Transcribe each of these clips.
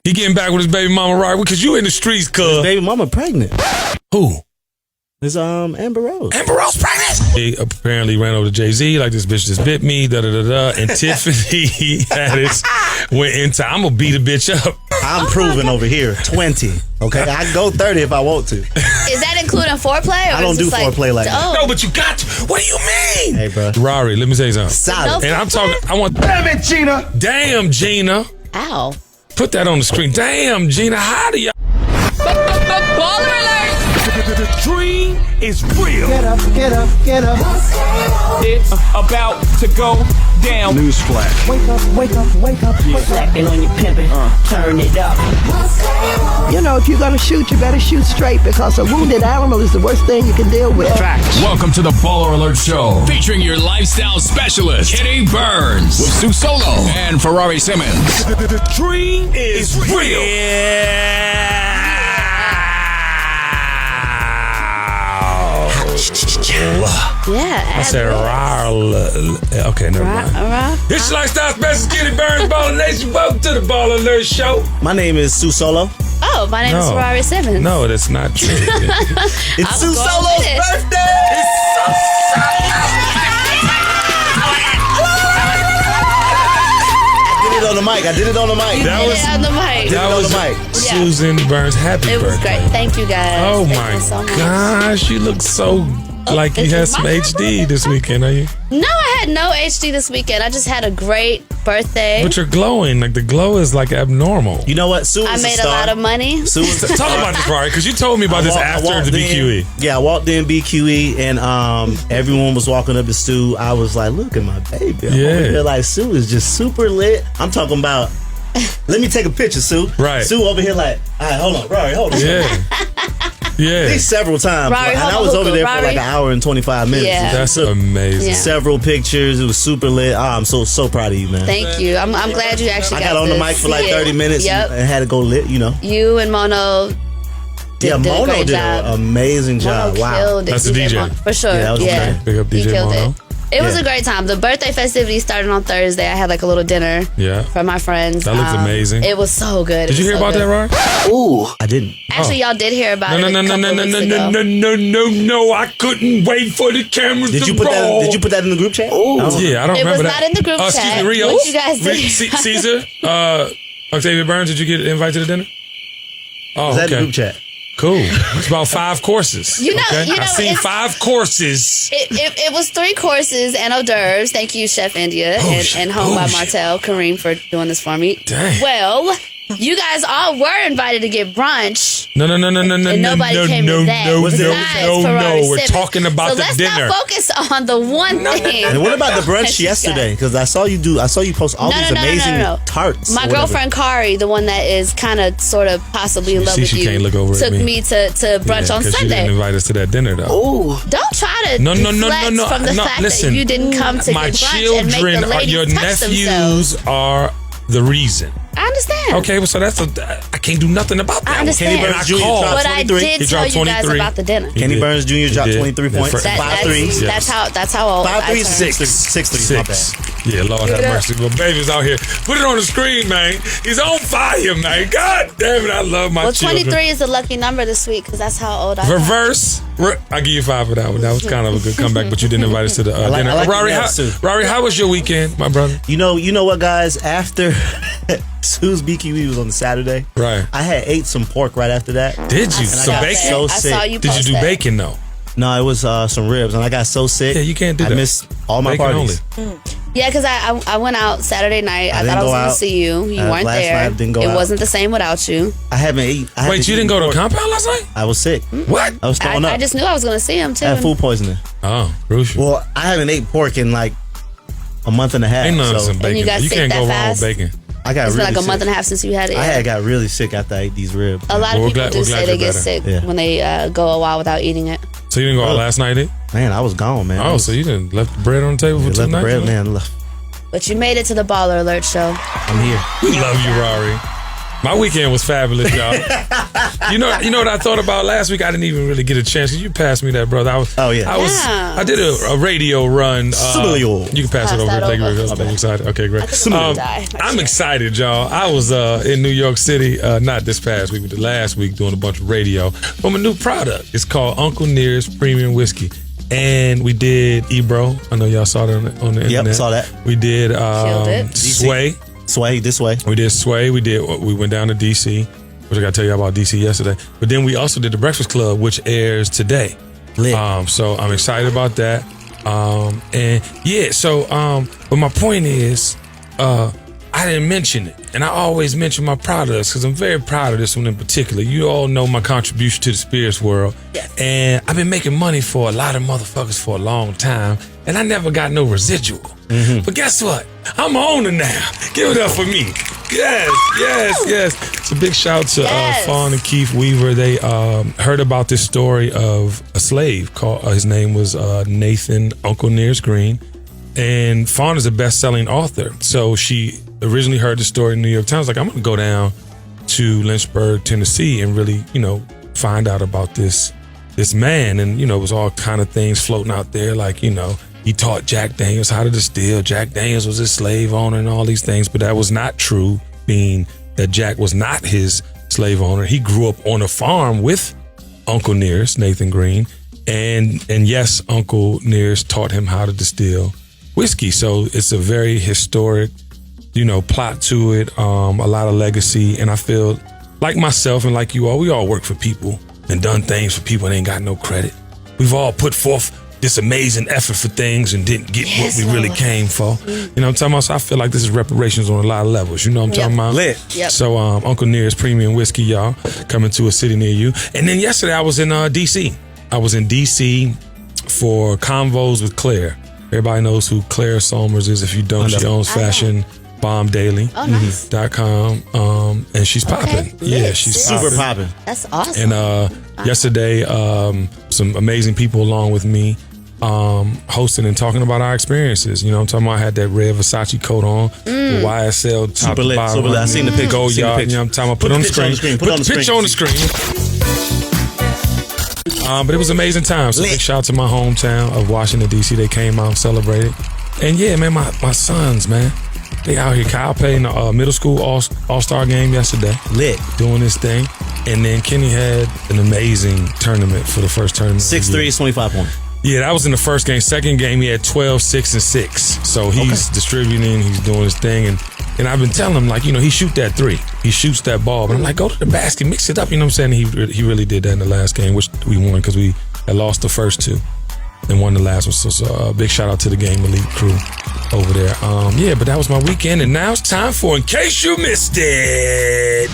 He getting back with his baby mama, right? Because you in the streets, cuz. His baby mama pregnant. Who? It's Amber Rose. Amber Rose pregnant? He apparently ran over to Jay-Z like this bitch just bit me, da-da-da-da. And Tiffany Haddish went into, I'm going to beat a bitch up. I'm proving over here, 20. Okay, I can go 30 if I want to. Is that including foreplay? Or I don't do foreplay like that. No, but you got to. What do you mean? Hey, bro. Rari, let me say something. Solid. And I'm talking, I want. Damn it, Gina. Damn, Gina. Ow. Put that on the screen. Damn, Gina, how do y'all? Baller alert. The dream is real. Get up, get up, get up. It's about to go down. Newsflash. Wake up, wake up, wake up, wake up. Slapping on your pimpin', turn it up. You know, if you're gonna shoot, you better shoot straight because a wounded animal is the worst thing you can deal with. Welcome to the Baller Alert Show, featuring your lifestyle specialist, Kenny Burns, with Sue Solo and Ferrari Simmons. The dream is real. Yeah. I said, okay, never mind. This is Lifestyle Specialist Kenny Burns, Baller Nation. Welcome to the Baller Alert Show. My name is Sue Solo. Oh, my name is Ferrari Simmons. No, that's not true. It's Sue Solo's birthday. It's so On the mic. I did it on the mic. That was Susan Burns' happy birthday. It was great. Thank you guys. Oh Thank my you so much. gosh, you look so like you had some HD this weekend, are you? No, I had no HD this weekend. I just had a great birthday. But you're glowing. Like the glow is like abnormal. You know what? Sue was I made a star. lot of money. Sue was Talk about this, Rari, because you told me about this after the BQE. Yeah, I walked in BQE and everyone was walking up to Sue. I was like, look at my baby. I'm over here like, Sue is just super lit. I'm talking about, let me take a picture, Sue. Right. Sue over here like, all right, hold on, Rari, hold on. Yeah. Yeah. At least several times. Rari, and I was over there for like an hour and 25 minutes. Yeah. That's amazing. Yeah. Several pictures. It was super lit. Oh, I'm so proud of you, man. Thank you. I'm glad you actually got on the mic for like 30 minutes and had to go lit, you know. You and Mono did a great job. An amazing job. Mono killed it. That's the DJ. Mono, for sure. Yeah, that was yeah. Big up DJ He killed Mono. it. It was a great time. The birthday festivities started on Thursday. I had like a little dinner for my friends. That looked amazing. It was so good. Did you hear about that, Rari? Ooh, I didn't. Actually, y'all did hear about it. No, I couldn't wait for the cameras to roll. Did you put that in the group chat? Yeah, I don't remember that. It was not in the group chat. Excuse me, Rios. What you guys did? Caesar, Octavia Burns, did you get invited to the dinner? Oh, Is that in the group chat? Cool. It's about 5 courses. I seen 5 courses. It was 3 courses and hors d'oeuvres. Thank you, Chef India and Home by Martell, Kareem, for doing this for me. Dang. Well, you guys all were invited to get brunch. No. And nobody came to that. No. Ferrari We're Simmons. talking about the dinner. Let's not focus on the one thing. And what about the brunch yesterday? Because I saw you post all these amazing tarts. My girlfriend Kari, the one that is kind of sort of possibly in love with you, took me to brunch on Sunday. She didn't invite us to that dinner though. Ooh. Don't try to deflect from the fact that you didn't come to get brunch and make the ladies your touch nephews themselves. are the reason. I understand. Okay, well, so I can't do nothing about that. I understand. Kenny Burns Jr. But I did tell you guys about the dinner. Kenny Burns Jr. dropped 23 points. 5 threes. That's how old. 5 threes, 6 threes. My bad. Yeah, Lord have mercy. Well, baby's out here. Put it on the screen, man. He's on fire, man. God damn it, I love my children. 23 is a lucky number this week because that's how old I am. Reverse. I give you 5 for that one. That was kind of a good comeback, but you didn't invite us to the dinner. Rari, how was your weekend, my brother? You know what, guys? After Sue's BQE was on Saturday, right? I had ate some pork right after that. Did you? Some bacon? So sick. I saw you Did you do bacon though? No, it was some ribs, and I got so sick. Yeah, you can't do that. I missed all my bacon parties. Yeah, because I went out Saturday night. I thought I was going to see you. You weren't there. It wasn't the same without you. I haven't eaten. Wait, you didn't go to a compound last night? I was sick. What? I was throwing up. I just knew I was going to see him too. I had food poisoning. Oh, crucial. Well, I haven't ate pork in like a month and a half. Ain't none of some bacon. And you got sick can't that go fast? wrong with bacon. I got it's really been like a sick. month and a half since you had it. I got really sick after I ate these ribs. A lot of people do say they get sick Yeah. when they go a while without eating it. So you didn't go out last night, did? Man, I was gone, man. Oh, so you didn't left the bread on the table for 2 left nights? the bread, man. But you made it to the Baller Alert show. I'm here. We love you, Rari. My weekend was fabulous, y'all. You know what I thought about last week? I didn't even really get a chance. You passed me that, brother. I did a radio run. You can pass it over. Thank you very much. I'm excited. Okay, great. I'm excited, y'all. I was in New York City, not this past week, but the last week, doing a bunch of radio from a new product. It's called Uncle Nearest Premium Whiskey. And we did Ebro. I know y'all saw that on the internet. Yep, saw that. We did Sway. This way. We did Sway. We went down to DC, which I got to tell you about DC yesterday. But then we also did the Breakfast Club, which airs today. Lit. So I'm excited about that. But my point is, I didn't mention it. And I always mention my products because I'm very proud of this one in particular. You all know my contribution to the spirits world. Yes. And I've been making money for a lot of motherfuckers for a long time. And I never got no residual. Mm-hmm. But guess what? I'm an owner now. Give it up for me. Yes. It's a big shout to Fawn and Keith Weaver. They heard about this story of a slave called, his name was Nathan Uncle Nearest Green. And Fawn is a best-selling author. So she originally heard the story in the New York Times. Like, I'm going to go down to Lynchburg, Tennessee and really, find out about this man. And, it was all kind of things floating out there. Like, he taught Jack Daniels how to distill. Jack Daniels was his slave owner and all these things. But that was not true, being that Jack was not his slave owner. He grew up on a farm with Uncle Nearest, Nathan Green. And yes, Uncle Nearest taught him how to distill whiskey. So it's a very historic, plot to it, a lot of legacy. And I feel like myself and like you all, we all work for people and done things for people and ain't got no credit. We've all put forth this amazing effort for things and didn't get what we really came for. You know what I'm talking about? So I feel like this is reparations on a lot of levels. You know what I'm talking about? Lit. Yep. So Uncle Nearest Premium Whiskey, y'all, coming to a city near you. And then yesterday I was in D.C. I was in D.C. for Convos with Claire. Everybody knows who Claire Somers is. If you don't, she owns FashionBombDaily.com. And she's popping. Yeah, she's super popping. That's awesome. And yesterday, some amazing people along with me hosting and talking about our experiences. You know what I'm talking about? I had that red Versace coat on, the YSL top to bottom. Super lit. I seen the picture. Go yard. You know what I'm talking about? Put it on the screen. Put the picture on the screen. But it was an amazing time. So big shout out to my hometown of Washington, D.C. They came out and celebrated. And yeah, man, my sons, man, they out here. Kyle played in the middle school all-star game yesterday. Lit. Doing this thing. And then Kenny had an amazing tournament for the first tournament. 6 threes, 25 points. Yeah, that was in the first game. Second game, he had 12, 6, and 6. So he's distributing, he's doing his thing. And I've been telling him, like, he shoot that three. He shoots that ball. But I'm like, go to the basket, mix it up. You know what I'm saying? He really did that in the last game, which we won because we had lost the first two and won the last one. So big shout out to the Game Elite crew over there. But that was my weekend. And now it's time for In Case You Missed It.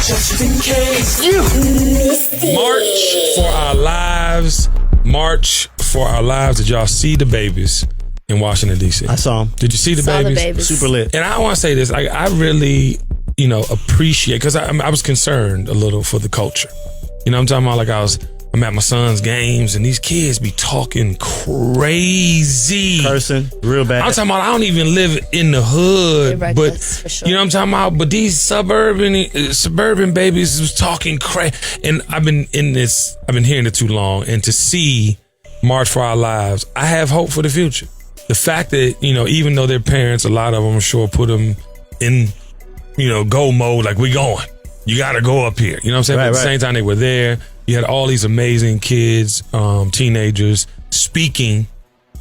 Just in case you missed it. March for Our Lives. March for Our Lives. Did y'all see the babies in Washington, D.C.? I saw them. Did you see the babies? Super lit. And I want to say this. I really, appreciate, because I was concerned a little for the culture. You know what I'm talking about? Like I'm at my son's games and these kids be talking crazy. Cursing, real bad. I'm talking about I don't even live in the hood, but for sure. You know what I'm talking about? But these suburban babies was talking crazy. And I've been hearing it too long. And to see March for Our Lives, I have hope for the future. The fact that, even though their parents, a lot of them, I'm sure, put them in, go mode, like, we going. You got to go up here. You know what I'm saying? But at the same time, they were there. You had all these amazing kids, teenagers speaking,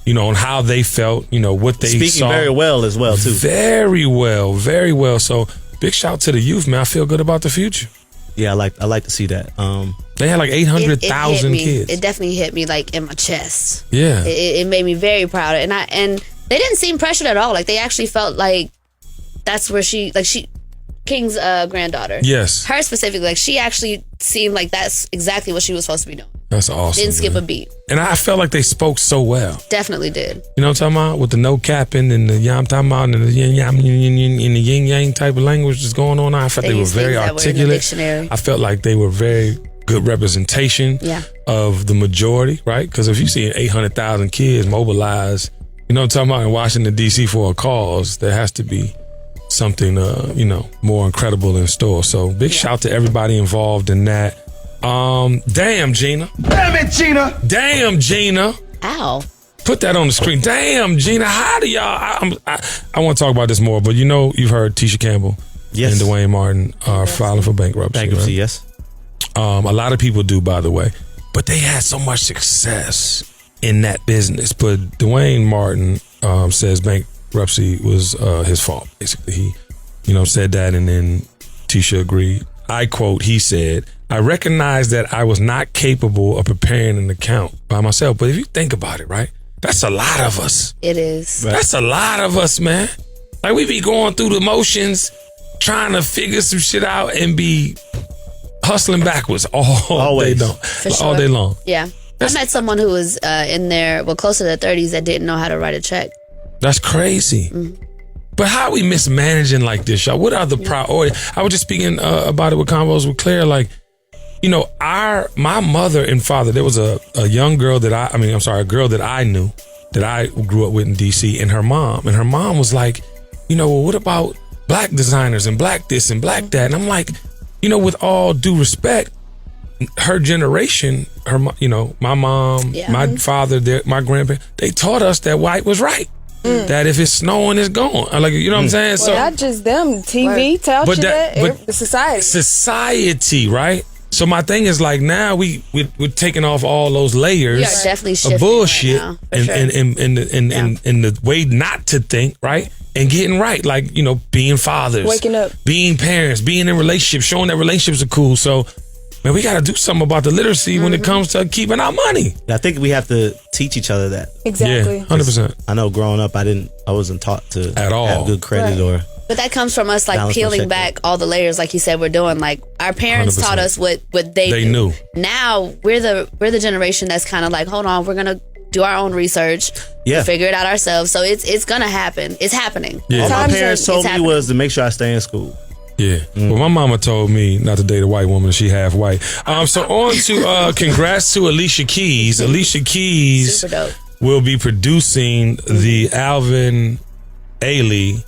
on how they felt, what they speaking saw. Very well as well, too. Very well. So big shout out to the youth, man. I feel good about the future. Yeah, I like to see that. They had like 800,000 kids. It definitely hit me like in my chest. Yeah. It made me very proud. And they didn't seem pressured at all. Like they actually felt like that's where King's granddaughter. Yes. Her specifically, like she actually seemed like that's exactly what she was supposed to be doing. That's awesome. Didn't skip a beat. And I felt like they spoke so well. Definitely did. You know what I'm talking about? With the no capping and the yam talking about and the yin yang and the yin yang type of language that's going on. I felt they were very articulate. I felt like they were very good representation of the majority, right? Because if you see 800,000 kids mobilized, you know what I'm talking about, in Washington, D.C. for a cause, there has to be something, more incredible in store. So big shout to everybody involved in that. Damn, Gina. Damn it, Gina. Damn, Gina. Ow. Put that on the screen. Damn, Gina. How do y'all? I want to talk about this more, but you've heard Tisha Campbell and Dwayne Martin are filing for bankruptcy. Bankruptcy, right? yes. A lot of people do, by the way, but they had so much success in that business. But Dwayne Martin says bankruptcy was his fault. Basically, he said that, and then Tisha agreed. I quote, he said, "I recognize that I was not capable of preparing an account by myself." But if you think about it, right, that's a lot of us. It is. That's a lot of us, man. Like, we be going through the motions, trying to figure some shit out and be hustling backwards all day long. All day long. Yeah. I met someone who was in their, close to their 30s that didn't know how to write a check. That's crazy. But how are we mismanaging like this, y'all? What are the priorities? I was just speaking about it with Convos with Claire. Like, my mother and father, there was a young girl a girl that I knew, that I grew up with in DC, and her mom. And her mom was like, well, what about black designers and black this and black that? And I'm like, with all due respect, her generation, my mom, my father, my grandparents, they taught us that white was right. That if it's snowing, it's gone. Like, you know what I'm saying? Well, so not just them. TV tells you that. Society. Society, right? So my thing is, like, now we're taking off all those layers We are definitely of bullshit right now, and the way not to think, right? And getting right, like, being fathers, waking up, being parents, being in relationships, showing that relationships are cool. So, man, we got to do something about the literacy when it comes to keeping our money. I think we have to teach each other that. Exactly. Yeah, 100%. I know growing up, I wasn't taught to at all have good credit or. But that comes from us, like, peeling back all the layers, like you said, we're doing. Like, our parents 100%. taught us what they knew. Now we're the generation that's kind of like, hold on, we're gonna do our own research, figure it out ourselves. So it's gonna happen. It's happening. Yeah. All my parents told me was to make sure I stay in school. Yeah. Well, my mama told me not to date a white woman. She half white. So on to congrats to Alicia Keys. Alicia Keys Super dope. will be producing the Alvin Ailey.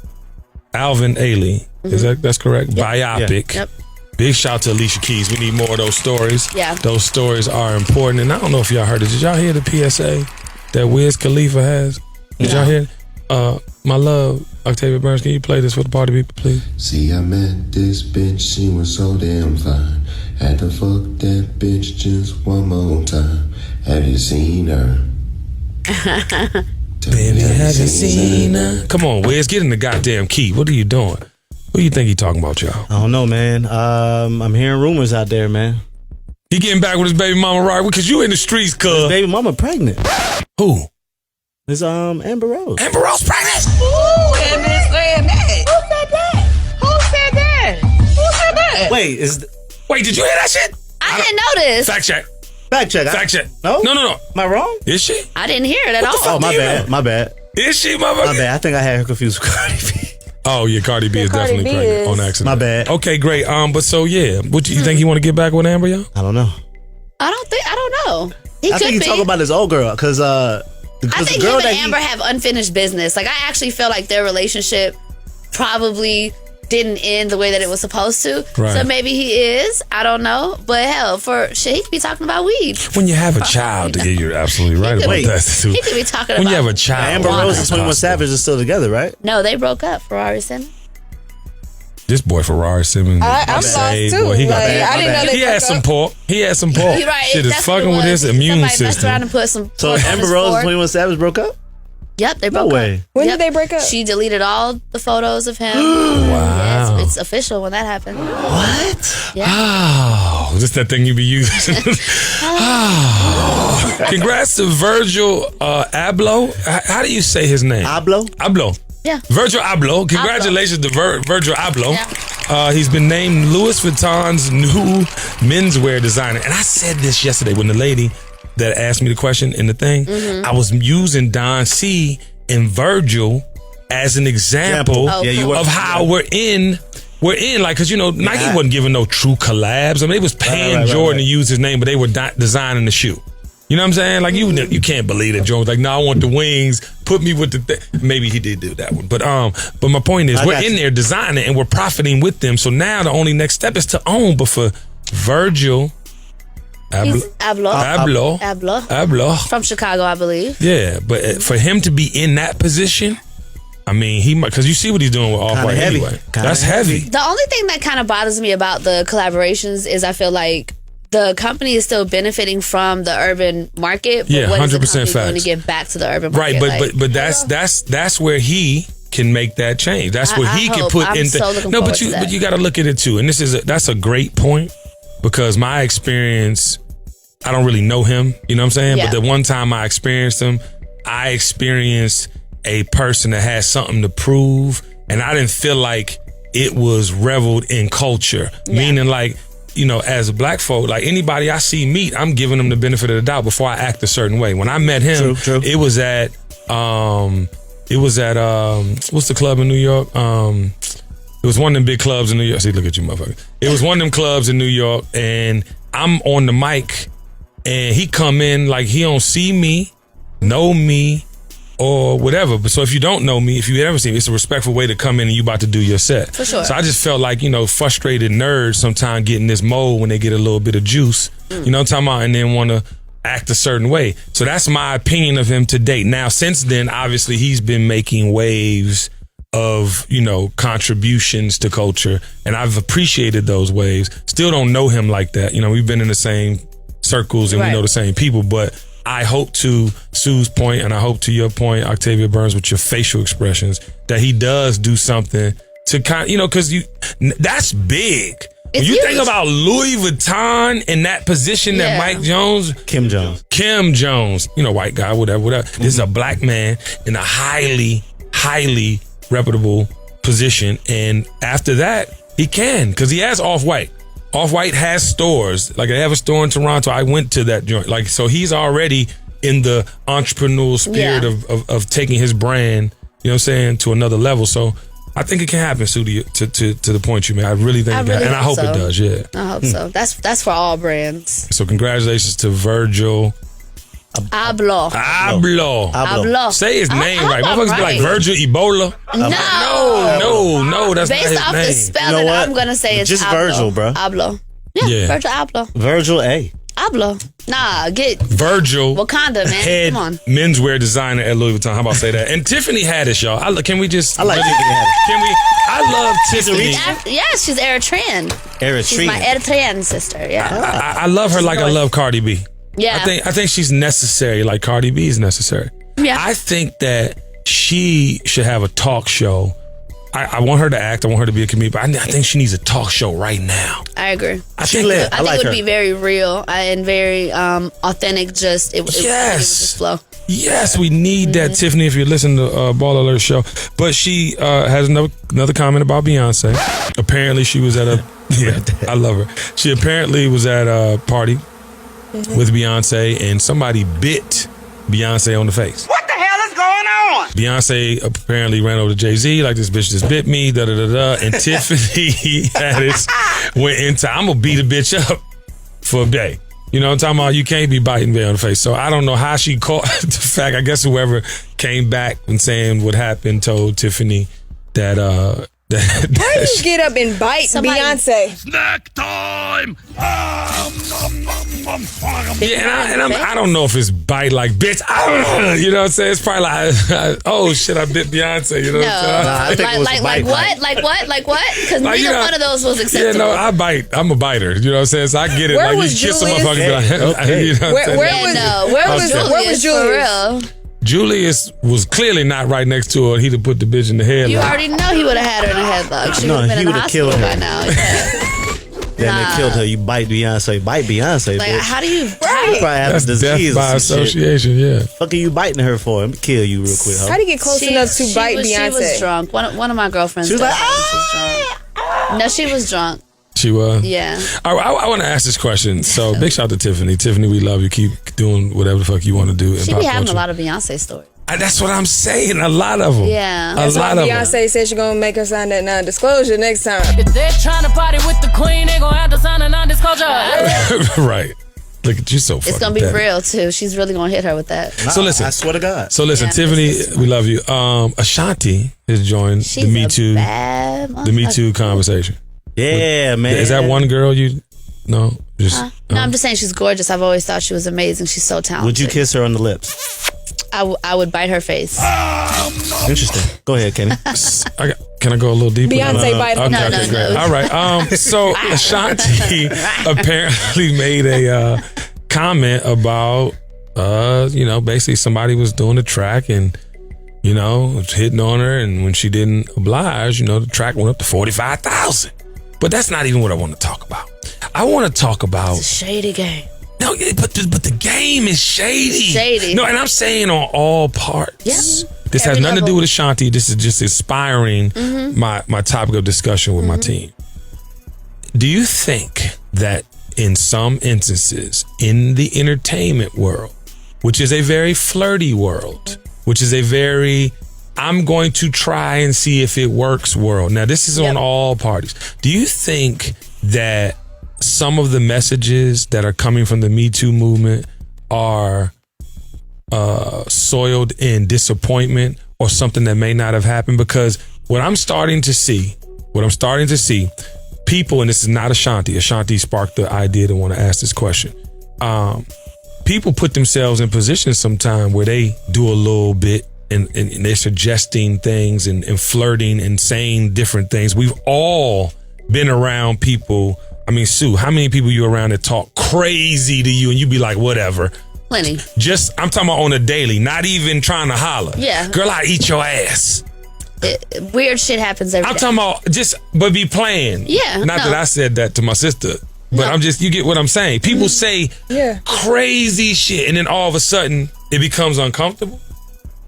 That's correct? Yep. Biopic. Yep. Big shout to Alicia Keys. We need more of those stories. Yeah. Those stories are important. And I don't know if y'all heard it. Did y'all hear the PSA that Wiz Khalifa has? Did y'all hear it? My love, Octavia Burns, can you play this for the party people, please? See, I met this bitch, she was so damn fine. Had to fuck that bitch just one more time. Have you seen her? Baby, have you seen her? Come on, Wiz, get in the goddamn key. What are you doing? Who you think he talking about, y'all? I don't know, man. I'm hearing rumors out there, man. He getting back with his baby mama, right? Because you in the streets, cuz. His baby mama pregnant. Who? It's Amber Rose. Amber Rose pregnant? Ooh, and Miss saying that. Who said that? Who said that? Who said that? Wait, did you hear that shit? I didn't notice. Fact check. Fact check. No? No. Am I wrong? Is she? I didn't hear it at all. Oh, my bad. Is she, motherfucker? My bad. I think I had her confused with Cardi B. Oh, yeah, Cardi B is definitely pregnant on accident. My bad. Okay, great. But so, yeah. What do you think he want to get back with Amber, y'all? I don't know. I don't know. I think he talking about his old girl, because I think him and Amber have unfinished business. Like, I actually feel like their relationship probably didn't end the way that it was supposed to. Right. So maybe he is. I don't know. But hell, he could be talking about weed. When you have a child, you're absolutely right about that. He could be talking about when you have a child. Amber Rose and 21 Savage are still together, right? No, they broke up. Ferrari Simmons. This boy Ferrari Simmons. I'm lost too. Boy, he got I didn't know they he had some pork. You're right. Shit is fucking with his immune system. Around and put some so Amber Rose and 21 Savage broke up? Yep, they broke up. When did they break up? She deleted all the photos of him. Wow. Yes, it's official when that happened. What? Yeah. Oh, just that thing you be using. Congrats to Virgil Abloh. How do you say his name? Abloh. Yeah. Virgil Abloh. Congratulations to Virgil Abloh. Yeah. He's been named Louis Vuitton's new menswear designer. And I said this yesterday when the lady that asked me the question in the thing, I was using Don C and Virgil as an example of how we're in, like, because, Nike wasn't giving no true collabs. I mean, they was paying Jordan to use his name, but they were designing the shoe. You know what I'm saying? Like you can't believe that Jones like, no, I want the wings. Put me with the maybe he did do that one. But my point is we're in there designing it and we're profiting with them. So now the only next step is to own. But for Virgil Abloh from Chicago, I believe. Yeah, but for him to be in that position, I mean, he might, because you see what he's doing with Off-White anyway. That's heavy. The only thing that kind of bothers me about the collaborations is I feel like the company is still benefiting from the urban market. But what 100% is the company facts. doing to get back to the urban market? Right, but that's where he can make that change. That's what he can put in. But you got to look at it too, and that's a great point because my experience, I don't really know him. You know what I'm saying? Yeah. But the one time I experienced him, I experienced a person that has something to prove, and I didn't feel like it was reveled in culture. Meaning, like, you know, as a black folk, like anybody I see meet, I'm giving them the benefit of the doubt before I act a certain way. When I met him, it was at what's the club in New York? It was one of them big clubs in New York. See, look at you, motherfucker. It was one of them clubs in New York, and I'm on the mic, and he come in like he don't see me, know me, or whatever. But so if you don't know me, if you ever see me, it's a respectful way to come in and you about to do your set. For sure. So I just felt like, you know, frustrated nerds sometimes get in this mode when they get a little bit of juice, you know what I'm talking about, and then want to act a certain way. So that's my opinion of him to date. Now, since then, obviously, he's been making waves of, you know, contributions to culture, and I've appreciated those waves. Still don't know him like that. You know, we've been in the same circles and we know the same people, but I hope, to Sue's point, and I hope to your point, Octavia Burns, with your facial expressions, that he does do something to kind, you know, because that's big. When you think about Louis Vuitton in that position that Mike Jones, Kim Jones, you know, white guy, whatever. This is a black man in a highly reputable position, and after that, he can, because he has Off-White. Off-White has stores. Like, they have a store in Toronto. I went to that joint. Like, so he's already in the entrepreneurial spirit of taking his brand, you know what I'm saying, to another level. So I think it can happen, Sue, to the point you made. I really think it can. And I hope it does, I hope so. That's for all brands. So congratulations to Virgil Abloh. Say his name right. Motherfuckers be like Virgil Ebola. No, that's based not off his name. the spelling. You know, I'm gonna say it's just Abloh. Virgil, bro. Abloh. Yeah, Virgil Abloh. Virgil A. Abloh. Nah, get Virgil Wakanda, man. Head Come on. menswear designer at Louis Vuitton. How about say that? And Tiffany Haddish, y'all. Can we just? I like Tiffany Haddish. Can we? I love Tiffany. Yes, she's Eritrean. She's my Eritrean sister. Yeah. I love her like I love Cardi B. Yeah. I think she's necessary, like Cardi B is necessary. Yeah. I think that she should have a talk show. I want her to act. I want her to be a comedian. But I think she needs a talk show right now. I agree. I think it would be very real and very authentic. It would just flow. Yes, we need that, Tiffany, if you're listening to Ball Alert Show. But she has another comment about Beyonce. Apparently she was at I love her. She apparently was at a party with Beyonce, and somebody bit Beyonce on the face. What the hell is going on? Beyonce apparently ran over to Jay-Z like, this bitch just bit me, and Tiffany Haddish went into, I'm gonna beat a bitch up for a day. You know what I'm talking about? You can't be biting Bay on the face. So I don't know how she caught the fact. I guess whoever came back and saying what happened told Tiffany that how do you get up and bite Beyonce? Snack time! Yeah, and I don't know if it's bite like bitch. You know what I'm saying? It's probably like, oh shit, I bit Beyonce. You know what I'm saying? I think it was like what? Because neither one of those was acceptable. Yeah, no, I bite. I'm a biter. You know what I'm saying? So I get it. Where like was you kiss a Julius? motherfucker. You know Where was Julius? For real? Julius was clearly not right next to her. He'd have put the bitch in the headlock. You already know he would have had her in a headlock. She would have been in the hospital by now. Then they killed her. You bite Beyonce, bitch. Like, how do you? You probably have That's disease death by association. Yeah. Fuck are you biting her for? I'm gonna kill you real quick. Huh? How do you get close enough to bite Beyonce? She was drunk. One of my girlfriends. She was like, No, she was drunk. She was? Yeah. I want to ask this question. So, big shout out to Tiffany. Tiffany, we love you. Keep doing whatever the fuck you want to do. She be having a lot of Beyonce stories. That's what I'm saying. A lot of them. Yeah. That's why Beyonce said she's gonna make her sign that non-disclosure next time. If they're trying to party with the queen, they gonna have to sign a non-disclosure. Right. Look at you, so fucking It's gonna be petty. real too. She's really gonna hit her with that. So listen, I swear to God. So listen, Yeah, Tiffany, we love you. Ashanti has joined She's the Me Too, bad the Me Too conversation. Yeah, man. Is that one girl you? No, just No, I'm just saying she's gorgeous. I've always thought she was amazing. She's so talented. Would you kiss her on the lips? I would bite her face. Interesting. Go ahead, Kenny. Can I go a little deeper? Beyonce bite her. Okay, great. All right. So Ashanti apparently made a comment about, basically somebody was doing the track and, was hitting on her, and when she didn't oblige, the track went up to 45,000. But that's not even what I want to talk about. I want to talk about It's a shady game. No, but the game is shady. Shady. No, and I'm saying on all parts. Yeah. This has nothing to do with Ashanti. This is just inspiring my topic of discussion with my team. Do you think that in some instances in the entertainment world, which is a very flirty world, which is a very I'm going to try and see if it works world. Now, this is on all parties. Do you think that some of the messages that are coming from the Me Too movement are soiled in disappointment or something that may not have happened? Because what I'm starting to see, people, and this is not Ashanti sparked the idea to want to ask this question. People put themselves in positions sometimes where they do a little bit and they're suggesting things and flirting and saying different things. We've all been around people. I mean, Sue, how many people you around that talk crazy to you and you be like, whatever? Plenty. I'm talking about on a daily, not even trying to holler. Yeah. Girl, I eat your ass. Weird shit happens every day. I'm talking about but be playing. Yeah. Not that I said that to my sister, but you get what I'm saying. People say crazy shit and then all of a sudden it becomes uncomfortable.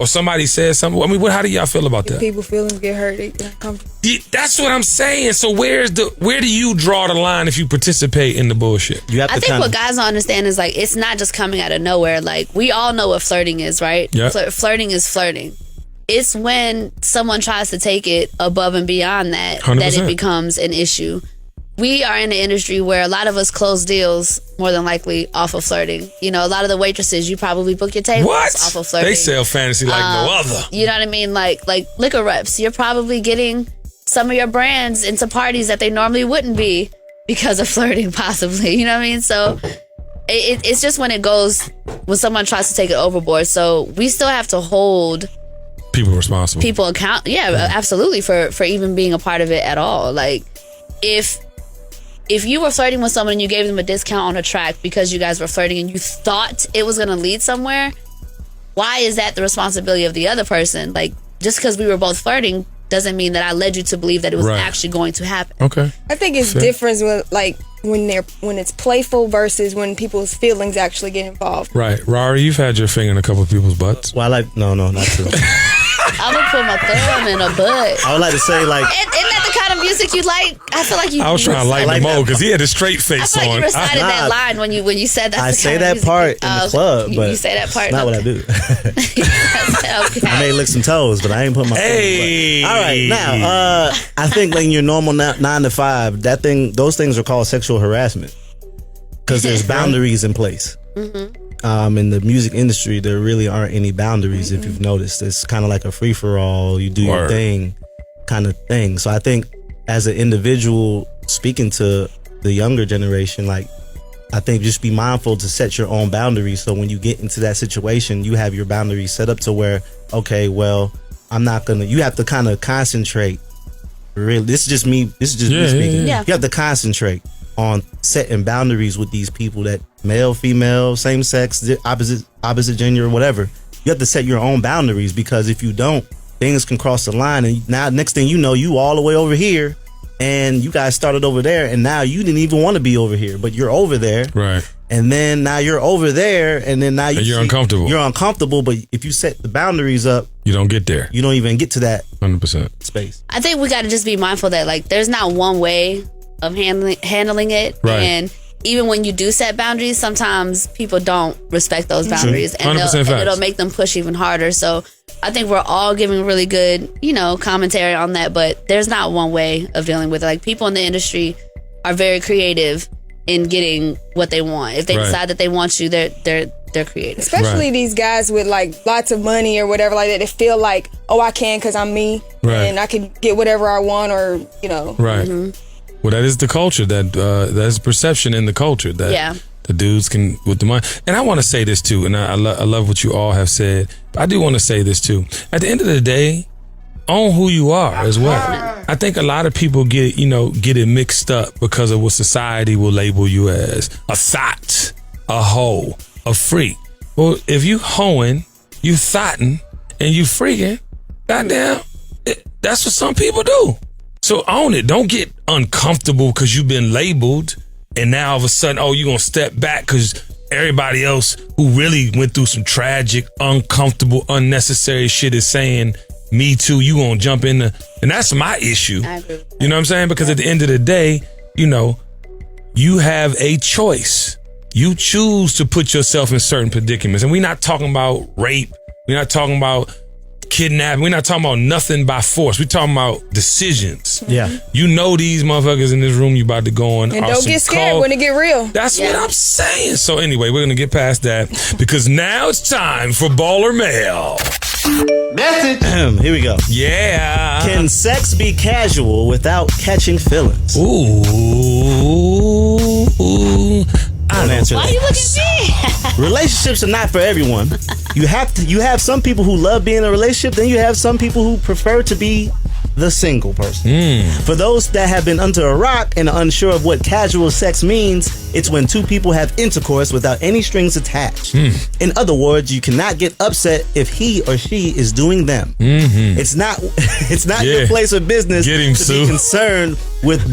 Or somebody says something. I mean, how do y'all feel about that? People feelings get hurt, they get uncomfortable. That's what I'm saying. So where do you draw the line if you participate in the bullshit? I think what guys don't understand is like it's not just coming out of nowhere. Like we all know what flirting is, right? Yeah. Flirting is flirting. It's when someone tries to take it above and beyond that 100%. that it becomes an issue. We are in an industry where a lot of us close deals more than likely off of flirting. A lot of the waitresses, you probably book your tables off of flirting. They sell fantasy like no other. You know what I mean? Like liquor reps, you're probably getting some of your brands into parties that they normally wouldn't be because of flirting, possibly. You know what I mean? So it's just when someone tries to take it overboard. So we still have to hold people responsible. People account. Yeah, absolutely. For even being a part of it at all. Like if you were flirting with someone and you gave them a discount on a track because you guys were flirting and you thought it was going to lead somewhere, why is that the responsibility of the other person? Like, just because we were both flirting doesn't mean that I led you to believe that it was actually going to happen. Okay. I think it's different with like when it's playful versus when people's feelings actually get involved. Right. Rari, you've had your finger in a couple of people's butts. Well, no, not true. I'm gonna put my thumb in a butt. I would like to say, like, isn't that the kind of music you like? I feel like you. I was trying to lighten him up because he had a straight face I feel like on. you recited that line when you said that. I say that part in the club, but you say that part. Not what I do. I may lick some toes, but I ain't put my. Hey. All right, now I think in your normal 9 to 5, those things are called sexual harassment because there's boundaries in place. Mm-hmm. In the music industry, there really aren't any boundaries. If you've noticed, it's kind of like a free for all. You do your thing, kind of thing. So I think as an individual speaking to the younger generation, like I think just be mindful to set your own boundaries. So when you get into that situation, you have your boundaries set up to where, okay, well, I'm not gonna. You have to kind of concentrate. Really, this is just me speaking. Yeah. You have to concentrate on setting boundaries with these people, that male, female, same sex, opposite gender, whatever. You have to set your own boundaries, because if you don't, things can cross the line, and now next thing you know, you all the way over here, and you guys started over there, and now you didn't even want to be over here, but you're over there, right? And then now you're over there, and then now you're uncomfortable. You're uncomfortable, but if you set the boundaries up, you don't get there. You don't even get to that 100% space. I think we got to just be mindful that like there's not one way of handling it, right. And even when you do set boundaries, sometimes people don't respect those boundaries, and it'll make them push even harder. So I think we're all giving really good, commentary on that, but there's not one way of dealing with it. Like, people in the industry are very creative in getting what they want. If they Right. decide that they want you, they're creative. Especially Right. these guys with like lots of money or whatever like that. They feel like, oh, I can because I'm me, Right. and I can get whatever I want, or you know. Right. Well, that is the culture. That's perception in the culture that Yeah. the dudes can with the money. And I want to say this too, and I love what you all have said. But I do want to say this too. At the end of the day, own who you are as well. I think a lot of people get it mixed up because of what society will label you as: a thought, a hoe, a freak. Well, if you hoeing, you thotting, and you freaking, goddamn, that's what some people do. So own it. Don't get uncomfortable because you've been labeled, and now all of a sudden, you're going to step back because everybody else who really went through some tragic, uncomfortable, unnecessary shit is saying, me too, you going to jump in the... And that's my issue. I agree with that. You know what I'm saying? Because at the end of the day, you have a choice. You choose to put yourself in certain predicaments. And we're not talking about rape. We're not talking about kidnapping. We're not talking about nothing by force. We're talking about decisions. Yeah. These motherfuckers in this room you about to go on. And don't get scared when it get real. That's what I'm saying. So anyway, we're going to get past that because now it's time for Baller Mail. Message. Here we go. Yeah. Can sex be casual without catching feelings? Ooh. I don't answer Why that. you look at me? Relationships are not for everyone. You have some people who love being in a relationship, then you have some people who prefer to be the single person. For those that have been under a rock and are unsure of what casual sex means, it's when two people have intercourse without any strings attached. In other words, you cannot get upset if he or she is doing them. It's not your place of business to be concerned with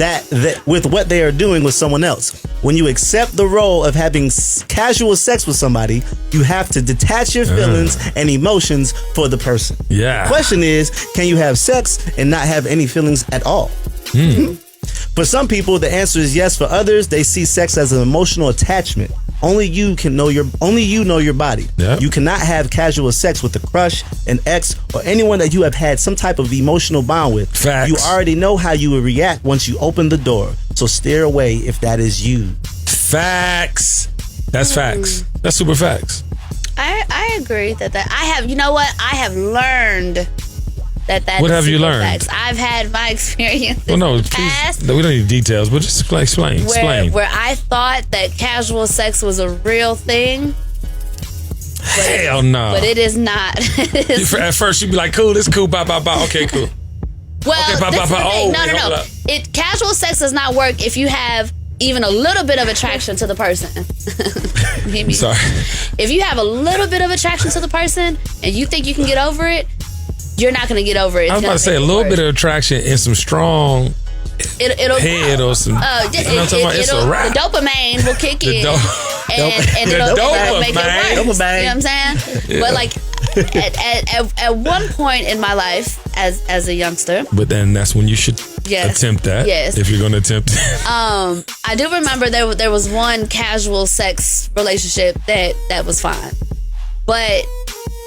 with what they are doing with someone else. When you accept the role of having casual sex with somebody, you have to detach your feelings and emotions for the person. Yeah. Question is, can you have sex and not have any feelings at all? For some people, the answer is yes. For others, they see sex as an emotional attachment. Only you know your body. Yep. You cannot have casual sex with a crush, an ex, or anyone that you have had some type of emotional bond with. Facts. You already know how you would react once you open the door. So steer away if that is you. Facts. That's facts. That's super facts. I agree that I have. You know what? I have learned that. What have you super learned? facts. I've had my experience. Well, no, in the please. past We don't need details, but just explain. where I thought that casual sex was a real thing. Hell no. But it is not. At first, you'd be like, cool, this cool, bye, bye, bye. Okay, cool. Well, Okay, this is the thing. wait, hold No. up. Casual sex does not work if you have even a little bit of attraction to the person. Sorry. If you have a little bit of attraction to the person and you think you can get over it, you're not going to get over it. I was about to say a little bit of attraction and some strong it'll head or some. It's a wrap. The dopamine will kick in, and it'll make it worse. You know what I'm saying? Yeah. But like at one point in my life as a youngster, But then that's when you should attempt that. Yes. If you're going to attempt it. I do remember there was one casual sex relationship that was fine, but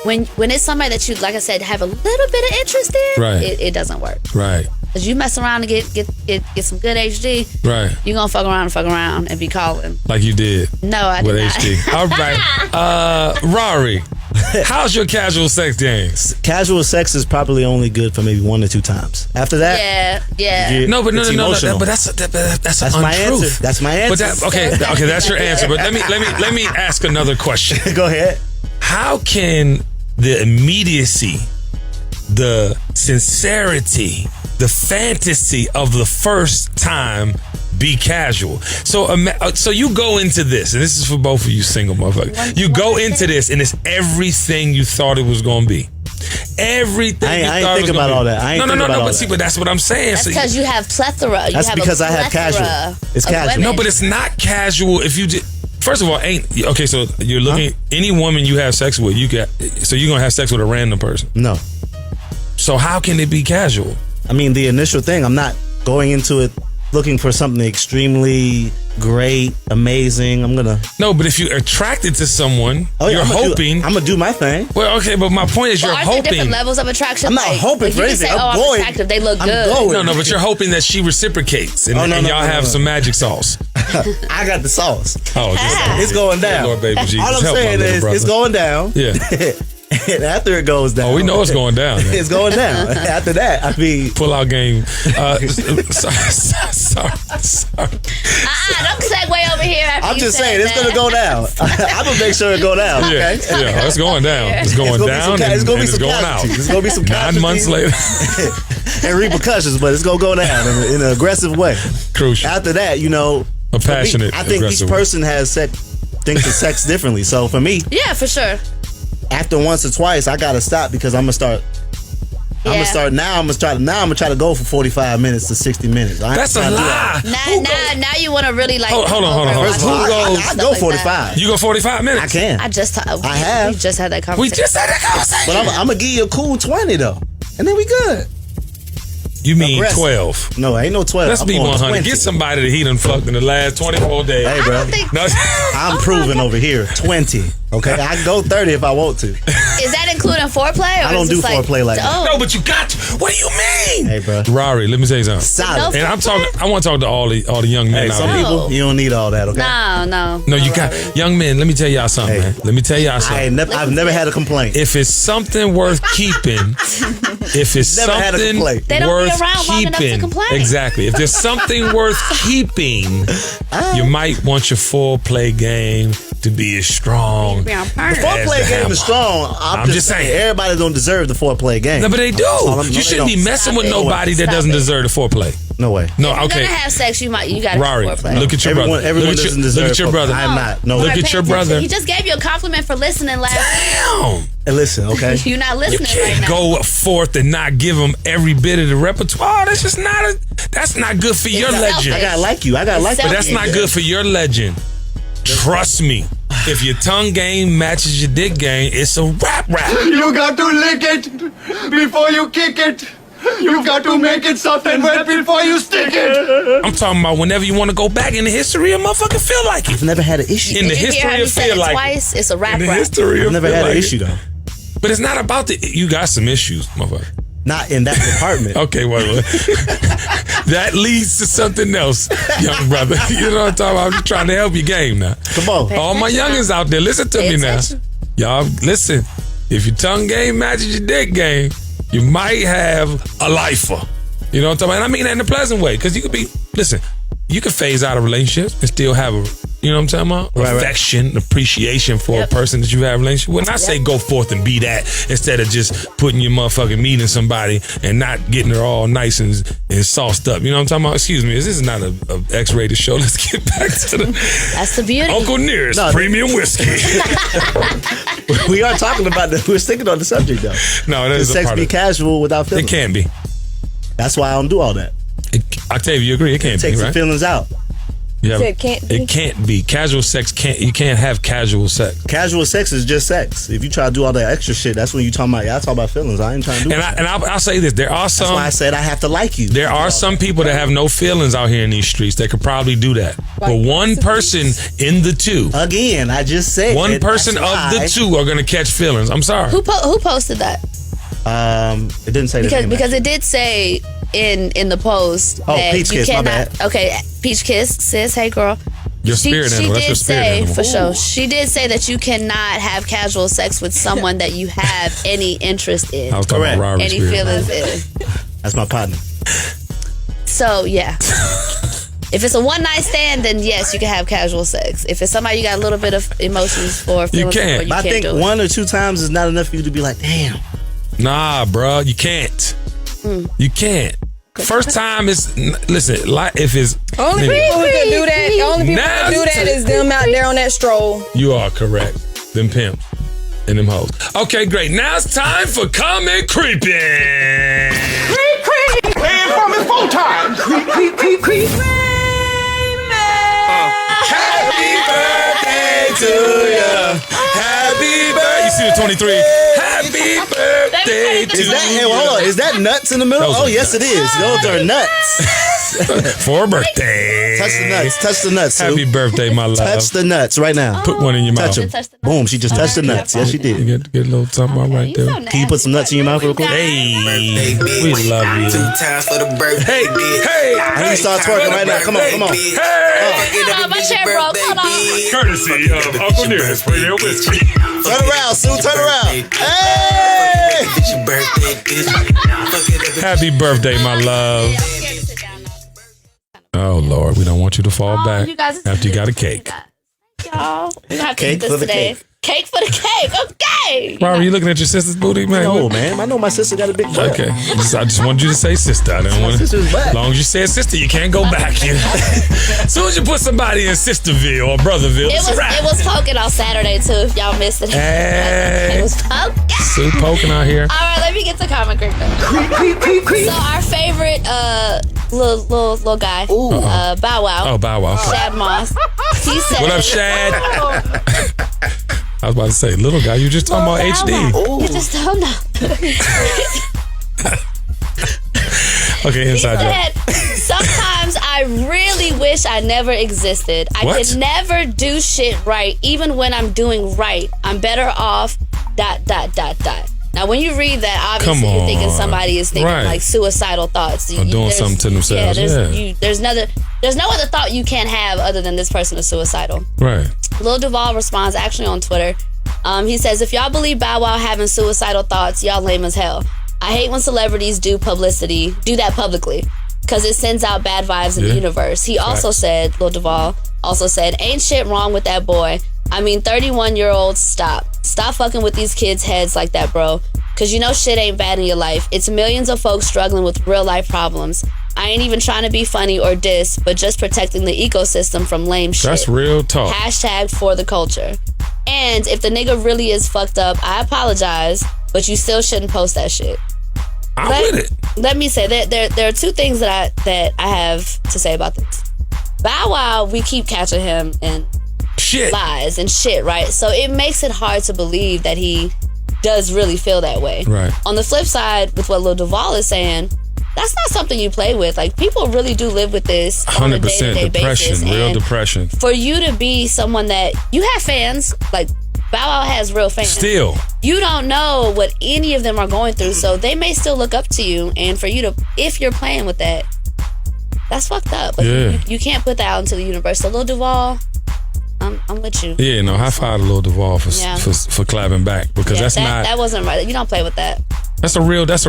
when it's somebody that you, like I said, have a little bit of interest in, Right. it doesn't work. Right. Cause you mess around and get some good HD, Right. you gonna fuck around and be calling. Like you did. No, I with did not. HD. All right. Rari, how's your casual sex game? Casual sex is probably only good for maybe 1 or 2 times. After that, Yeah. No, but it's no. emotional. But that's That's an my untruth. answer. That's my answer. But okay, that's your answer. But let me ask another question. Go ahead. How can the immediacy, the sincerity, the fantasy of the first time be casual? So you go into this, and this is for both of you single motherfuckers. You go into this, and it's everything you thought it was going to be. Everything. I ain't think about all that. I ain't think about all But that. see, but that's what I'm saying. That's because you have plethora. That's because I have casual. It's casual. No, but it's not casual if you did. First of all, okay. So you're looking any woman you have sex with, you're gonna have sex with a random person. No. So how can it be casual? I mean, the initial thing, I'm not going into it looking for something extremely great, amazing. No, but if you're attracted to someone, you're hoping. I'm gonna do my thing. Well, okay, but my point is, Well, you're aren't there hoping. different levels of attraction? I'm not hoping for you anything. Say, I'm I'm going. attractive. They look I'm good. going. No, but you're hoping that she reciprocates and, y'all have some magic sauce. I got the sauce. Oh, it's going down. Lord, baby Jesus. All I'm Help my saying little is brother. it's going down. Yeah. And after it goes down. Oh, we know it's going down. Man. It's going down. After that, I mean. Pull out game. Sorry. Don't segue over here after I'm you just said saying, it's going to go down. I'm going to make sure it go down. Yeah, Okay? yeah, it's going down. It's going down and it's going out. It's going to be some 9 months later. and repercussions, but it's going to go down in an aggressive way. Crucial. After that, you know. A passionate, I think each person has thinks of sex differently. So for me. Yeah, for sure. After once or twice, I gotta stop because I'm gonna start. I'm gonna start now. I'm gonna try to go for 45 minutes to 60 minutes. That's a lie. Now you want to really like. Hold on. I go 45. You go 45 minutes. I can. I have. We just had that conversation. We just had that conversation. But I'm gonna give you a cool 20 though, and then we good. You mean 12? No, ain't no 12. Let's be 100. Get somebody that he done fucked in the last 24 days. Hey, bro. I'm proving over here 20. Okay, I can go 30 if I want to. Is that including foreplay? Or I don't do foreplay like that. No, but you got to. What do you mean? Hey, bro. Rari, let me tell you something. Solid. And I'm talking. I want to talk to all the young men out some there. people, you don't need all that. Okay. No, you got young men. Let me tell y'all something, man. Let me tell y'all something. I've never had a complaint. If it's something worth keeping, if it's Never had a something complaint. They don't be worth around long enough to keeping, complain. exactly. If there's something worth keeping, you might want your foreplay game to be as strong. The foreplay game is strong. I'm just saying everybody don't deserve the foreplay game. No, but they do. You shouldn't be messing with nobody that doesn't deserve the foreplay. No way. No, If okay. you're gonna have sex, you gotta Rari, have foreplay. look at your brother. Everyone look doesn't deserve at your brother. I'm not. No. Look at your brother. He just gave you a compliment for listening last Damn. And listen, okay. You're not listening You can't right now. go forth and not give them every bit of the repertoire. That's just not that's not good for your legend. I gotta like you. But that's not good for your legend. Trust me. If your tongue game matches your dick game, it's a rap. You got to lick it before you kick it. You got to make it soft and wet before you stick it. I'm talking about whenever you want to go back in the history, a motherfucker feel like it. I've never had an issue. In the If you history heard me of say feel it like twice, it's a rap. In the history I've of never feel had an like issue it. though. But it's not about you got some issues, motherfucker. Not in that department. Okay, well, that leads to something else, young brother. You know what I'm talking about? I'm just trying to help your game now. Come on. All my youngins out there, listen to me now. Y'all, listen. If your tongue game matches your dick game, you might have a lifer. You know what I'm talking about? And I mean that in a pleasant way, because you could be, listen, you could phase out of relationships and still have a, you know what I'm talking about? Right. Affection, appreciation for a person that you have a relationship with. When I say go forth and be that, instead of just putting your motherfucking meat in somebody and not getting her all nice and sauced up. You know what I'm talking about? Excuse me, this is not a X-rated show. Let's get back to the... That's the beauty. Uncle Nearest premium whiskey. We are talking about we're sticking on the subject though. No, that Can is a sex part be of it. casual without feelings? It can be. That's why I don't do all that. Octavia, you agree? It can't Take be, some right? feelings out. Yeah, It can't be. It can't be. Casual sex you can't have casual sex. Casual sex is just sex. If you try to do all that extra shit, that's when you talking about. I talk about feelings. I ain't trying to do. I'll say this: there are some. That's why I said I have to like you. There are some people that have no feelings out here in these streets that could probably do that. But one person in the two. Again, I just said one person of the two are going to catch feelings. I'm sorry. Who posted that? It didn't say because it did say in the post. Oh, that Peach you Kiss, my cannot, bad. Okay, Peach Kiss, sis. Hey, girl. Your spirit animal. That's your spirit animal. For sure. She did say that you cannot have casual sex with someone that you have any interest in. I was talking about Rory's any spirit feelings animal. in. That's my partner. So yeah. If it's a one night stand, then yes, you can have casual sex. If it's somebody you got a little bit of emotions for, feelings You for, can't. you But I can't think do it. 1 or 2 times is not enough for you to be like, damn. Nah, bro, you can't. You can't. First time is listen. If it's Only people who can do that. Only people who can do that is them out there on that stroll. You are correct. Them pimps and them hoes. Okay, great. Now it's time for comment creeping. Creep, creep. Playing from it 4 times. Creep, creep, creep, creep. Happy birthday to ya. Happy birthday. You see the 23. Happy birthday to Is that, hey, hold on. Is that nuts in the middle? Oh, yes, it is. Those are nuts. For a birthday. Touch the nuts. Touch the nuts. Sue. Happy birthday, my love. Touch the nuts right now. Put one in your mouth. Touch them. Boom. She just touched the nuts. Yes, she did. You get a little something right there. Can you put some nuts in your mouth real quick? Hey, we love you. 2 times for the birthday. Hey, I need to start twerking right now. Come on, come on. Hey, chair broke. Hold on. Courtesy of Uncle Nearest Radio Whiskey. Turn around, Sue. Turn around. Hey! Happy birthday, my love. Oh, Lord. We don't want you to fall back you guys, after you got a cake. Y'all, we have to Cake eat this for the today. cake. Cake for the cake. Okay. Robert, you looking at your sister's booty, man? No, man. I know my sister got a big butt. Okay. I just wanted you to say sister. I didn't want to. sister's back. As long as you said sister, you can't go back. As soon as you put somebody in Sisterville or Brotherville, it's a wrap. It was poking on Saturday, too, if y'all missed it. Hey. It was poking. Sue poking out here. All right, let me get to Common Creek. So our favorite little guy, Bow Wow. Oh, Bow Wow. Shad Moss. He said, What up, Shad? I was about to say, little guy, you just talking about HD. You just don't know. Okay, inside joke. Sometimes I really wish I never existed. I What? could never do shit right, even when I'm doing right. I'm better off, ... Now, when you read that, obviously Come you're thinking on. somebody is thinking Right. like suicidal thoughts. Or doing something to themselves. There's no other thought you can't have other than this person is suicidal. Right. Lil Duval responds actually on Twitter. He says, if y'all believe Bow Wow having suicidal thoughts, y'all lame as hell. I hate when celebrities do that publicly, because it sends out bad vibes in the universe. He also said, Lil Duval also said, ain't shit wrong with that boy. I mean, 31-year-olds, stop fucking with these kids' heads like that, bro. Because you know shit ain't bad in your life. It's millions of folks struggling with real life problems. I ain't even trying to be funny or diss, but just protecting the ecosystem from lame shit. That's real talk. # for the culture. And if the nigga really is fucked up, I apologize, but you still shouldn't post that shit. I'm with it. Let me say that there are two things that I have to say about this. Bow Wow, we keep catching him in shit, lies and shit, right? So it makes it hard to believe that he does really feel that way. Right. On the flip side, with what Lil Duval is saying, that's not something you play with. Like, people really do live with this on a 100% day-to-day depression, basis. real And depression. for you to be someone that you have fans, like Bow Wow has real fans. Still. You don't know what any of them are going through, so they may still look up to you. And for you to, if you're playing with that, that's fucked up. Like, you can't put that out into the universe. So Lil Duval, I'm with you. Yeah, no, high five to Lil Duval for clapping back, because that wasn't right. You don't play with that. That's a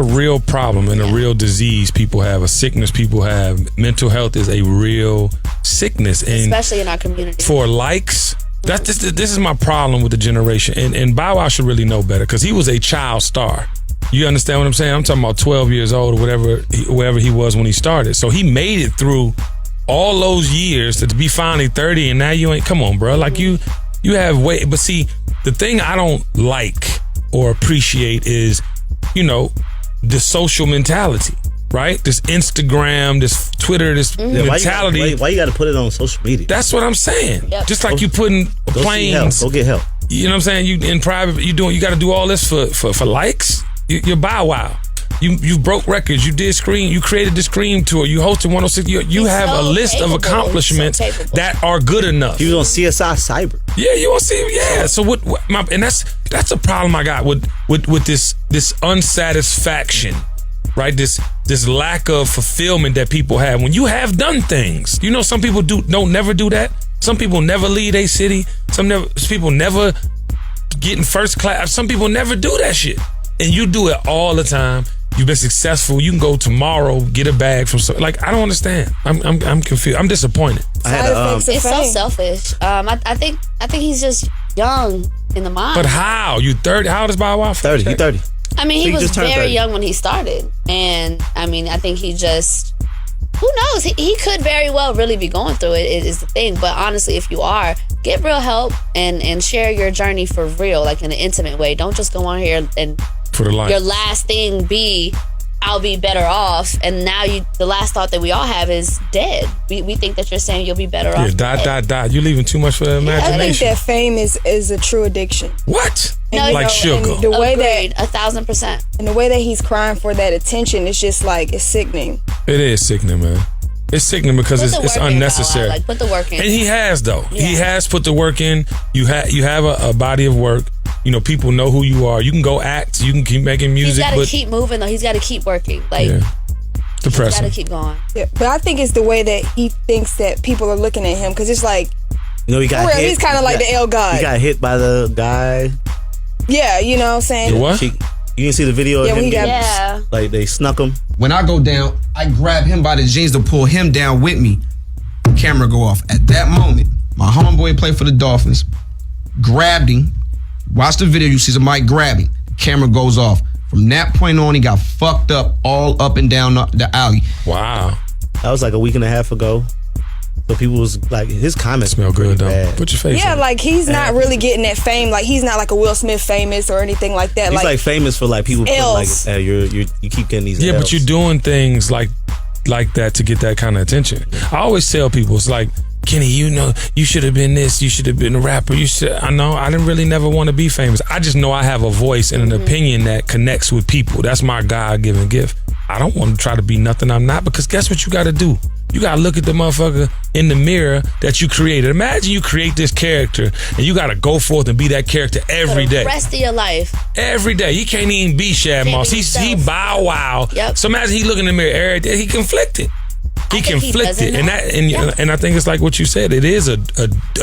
real problem and a real disease people have, a sickness people have. Mental health is a real sickness, and especially in our community. For likes, this is my problem with the generation. And Bow Wow should really know better, because he was a child star. You understand what I'm saying? I'm talking about 12 years old or wherever he was when he started. So he made it through all those years to be finally 30, and now you ain't. Come on, bro. Like you have way. But see, the thing I don't like or appreciate is, the social mentality, right? This Instagram, this Twitter, this mentality. Why you got to put it on social media? That's what I'm saying. Yep. Just like you putting planes. Go get help. You know what I'm saying? You in private, you got to do all this for likes. You're Bow Wow. You broke records. You created the Scream tour. You hosted 106. You have a list of accomplishments that are good enough. You was on CSI Cyber. Yeah, you want to see? Yeah. So and that's a problem I got with this unsatisfaction, right? This lack of fulfillment that people have when you have done things. Some people don't never do that. Some people never leave a city. Some people never get in first class. Some people never do that shit, and you do it all the time. You've been successful. You can go tomorrow, get a bag from I don't understand. I'm confused. I'm disappointed. It's so selfish. I think he's just young in the mind. But how? You 30? How old is Bow Wow? 30. He's 30. I mean, he was very young when he started, and I mean, I think he just. Who knows? He could very well really be going through it. Is the thing. But honestly, if you are, get real help and share your journey for real, like in an intimate way. Don't just go on here and. For the life. Your last thing be, I'll be better off, and now the last thought that we all have is dead. We think that you're saying you'll be better off. Yeah, die. You're leaving too much for the imagination. I think that fame is a true addiction. What? No, like sugar. And the way Agreed, 1,000%. And the way that he's crying for that attention is just like, it's sickening. It is sickening, man. It's sickening because it's unnecessary. Like, put the work in. And he has, though. Yeah. He has put the work in. You have a body of work. People know who you are. You can go act. You can keep making music. He's got to keep moving, though. He's got to keep working. Depressing. He's got to keep going. Yeah, but I think it's the way that he thinks that people are looking at him, because it's like You know, he got hit. He's kind of like the L God. He got hit by the guy. Yeah, you know what I'm saying? The what? You didn't see the video of him? Like, they snuck him. When I go down, I grab him by the jeans to pull him down with me. Camera go off. At that moment, my homeboy played for the Dolphins, grabbed him. Watch the video, you see somebody grab him. Camera goes off. From that point on, he got fucked up all up and down the alley. Wow. That was like a week and a half ago. So people was like, his comments smell good though. Bad. Put your face Yeah, on. like he's not really getting that fame. Like he's not like a Will Smith famous or anything like that. He's like famous for like people put like, L's. you keep getting these Yeah, L's. but you're doing things like that to get that kind of attention. I always tell people, it's like, Kenny, you know, you should have been this. You should have been a rapper. I know. I didn't really never want to be famous. I just know I have a voice and an opinion that connects with people. That's my God-given gift. I don't want to try to be nothing I'm not, because guess what you got to do? You got to look at the motherfucker in the mirror that you created. Imagine you create this character and you got to go forth and be that character every day. The rest of your life. Every day. He can't even be Shad Moss. He Bow Wow. Yep. So imagine he looking in the mirror every day. He conflicted. He conflicted. And I think it's like what you said. It is a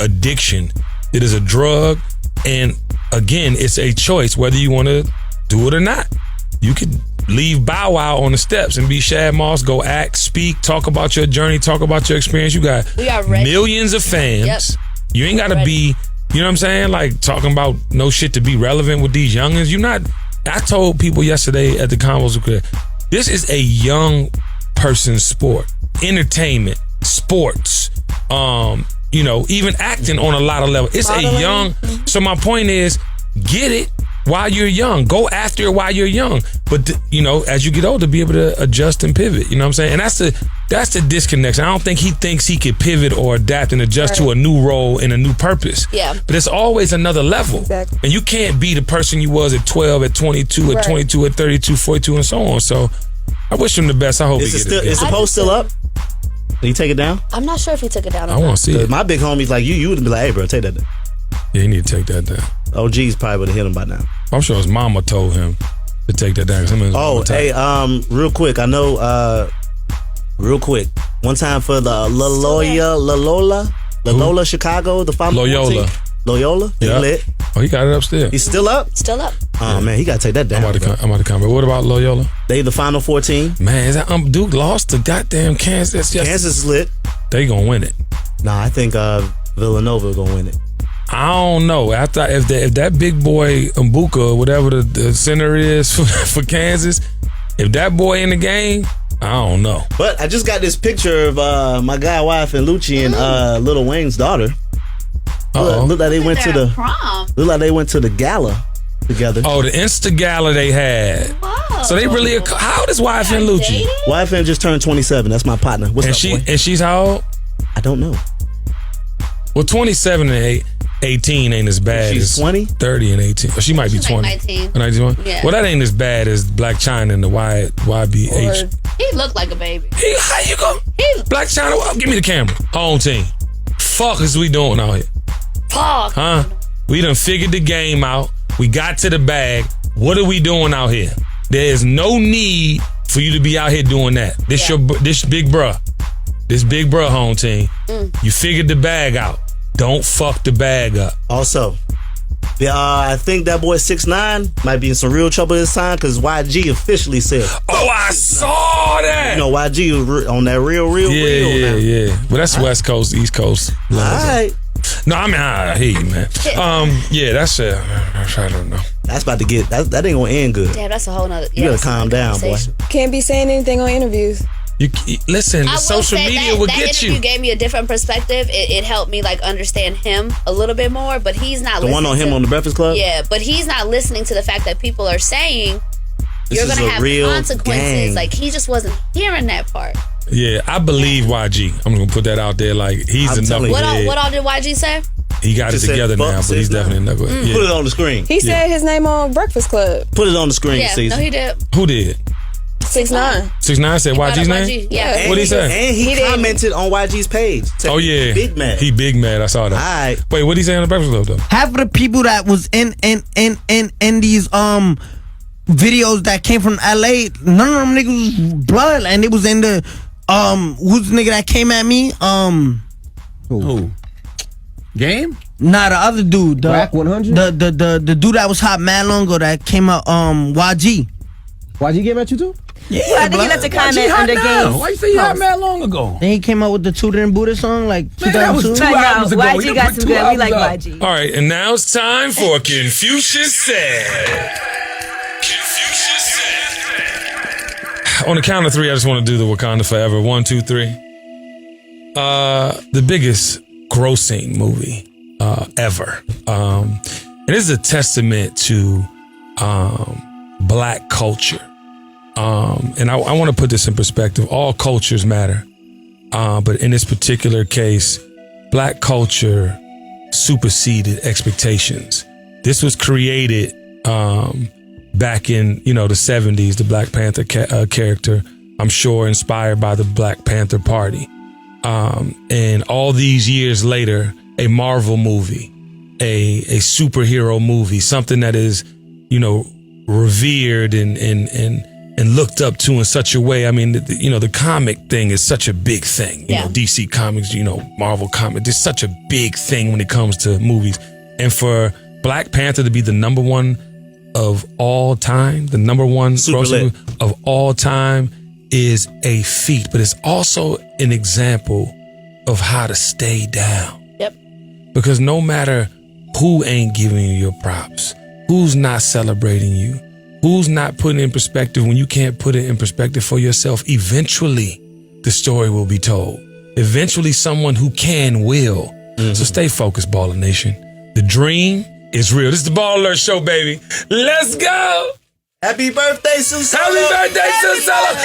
addiction. It is a drug. And again, it's a choice whether you want to do it or not. You could leave Bow Wow on the steps and be Shad Moss, go act, speak, talk about your journey, talk about your experience. You got millions of fans. Yep. You ain't got to be, you know what I'm saying? Like talking about no shit to be relevant with these youngins. You're not. I told people yesterday at the Convos, this is a young person's sport. Entertainment, sports, you know, even acting on a lot of levels. It's a young. So my point is, get it while you're young. Go after it while you're young. But you know, as you get older, be able to adjust and pivot. You know what I'm saying? And that's the disconnection. I don't think he thinks he could pivot or adapt and adjust to a new role and a new purpose. Yeah. But it's always another level. Exactly. And you can't be the person you was at 12, at 22, at 22, at 32, 42, and so on. So I wish him the best. I hope he gets it. Is the post still up? Did he take it down? I'm not sure if he took it down. I want to see it. My big homie's like, you would be like, hey, bro, take that down. Yeah, he need to take that down. OG's probably would have hit him by now. I'm sure his mama told him to take that down. Real quick. I know, real quick. One time for the Loyola, Chicago, the final Loyola? Yeah. Lit. Oh, he got it upstairs. He's still up? Still up. Oh, man, he got to take that down. I'm about to comment. What about Loyola? They the final 14. Man, is that Duke lost to goddamn Kansas? Kansas is lit. They gonna win it. Nah, I think Villanova gonna win it. I don't know. If that big boy Mbuka, whatever the center is for Kansas, if that boy in the game, I don't know. But I just got this picture of my guy wife and Lucci and Lil Wayne's daughter. Look like they went to the prom. Look like they went to the gala together. Oh, the Insta gala they had. Whoa. So they really. How old is wife and Lucci? Wife and just turned 27. That's my partner. What's up, boy? And she's how old? I don't know. Well, 27 and 18 ain't as bad She's as 20? 30 and 18. Or she might be 20. Like 19. 19? Yeah. Well, that ain't as bad as Black China and the YBH. He looked like a baby. How you go? Black China, give me the camera. Home team. Fuck is we doing out here? Fuck. Huh? We done figured the game out. We got to the bag. What are we doing out here? There is no need for you to be out here doing that. This big bruh. This big bruh home team. You figured the bag out. Don't fuck the bag up. Also, I think that boy 6ix9ine might be in some real trouble this time because YG officially said. Oh, I saw that. You know, YG was on that real. Yeah. But that's West Coast, East Coast. All right. No, I mean, I hear you, man. Yeah, that's it. I don't know. That's about to get, that ain't gonna end good. Damn, that's a whole nother. You gotta calm down, boy. Can't be saying anything on interviews. You listen, social media will get you. That interview gave me a different perspective. It helped me like understand him a little bit more, but he's not the one on him on the Breakfast Club? Yeah, but he's not listening to the fact that people are saying you're gonna have consequences. Gang. Like he just wasn't hearing that part. Yeah, I believe YG. I'm gonna put that out there. Like he's a knucklehead. What all did YG say? He got it together now, but he's definitely a knucklehead. Put it on the screen. He said his name on Breakfast Club. Put it on the screen, Yeah, Caesar. no, he did. Who did? 6ix9ine. 6ix9ine said YG's name? Yeah. What'd he say? And he commented on YG's page. Oh yeah, big mad. He big mad. I saw that. All right. Wait, what'd he say on the Breakfast Club though? Half of the people that was in these videos that came from LA, none of them niggas was blood, and it was in the who's the nigga that came at me? Who? Game? Nah, the other dude. The Whack 100? The dude that was hot mad long ago that came out, YG. YG came at you too? Yeah, I think you have to comment under games. Why you say you hot mad long ago? Then he came out with the Tutor and Buddha song like 2002. YG got some good. We like YG. All right, and now it's time for Confucius Said. On the count of three, I just want to do the Wakanda Forever. 1, 2, 3. The biggest grossing movie ever. And this is a testament to black culture. And I want to put this in perspective. All cultures matter. But in this particular case, black culture superseded expectations. This was created back in, the 70s, the Black Panther character, I'm sure inspired by the Black Panther Party. And all these years later, a Marvel movie, a superhero movie, something that is, revered and looked up to in such a way. I mean, the comic thing is such a big thing. DC Comics, Marvel Comics, it's such a big thing when it comes to movies. And for Black Panther to be the number one of all time, the number one grossing of all time is a feat, but it's also an example of how to stay down. Yep. Because no matter who ain't giving you your props, who's not celebrating you, who's not putting it in perspective when you can't put it in perspective for yourself, eventually the story will be told. Eventually someone who can will. So stay focused, Baller Nation. The dream is real. This is the Ball Alert Show, baby. Let's go. Happy birthday, Susana. Happy birthday, Susana.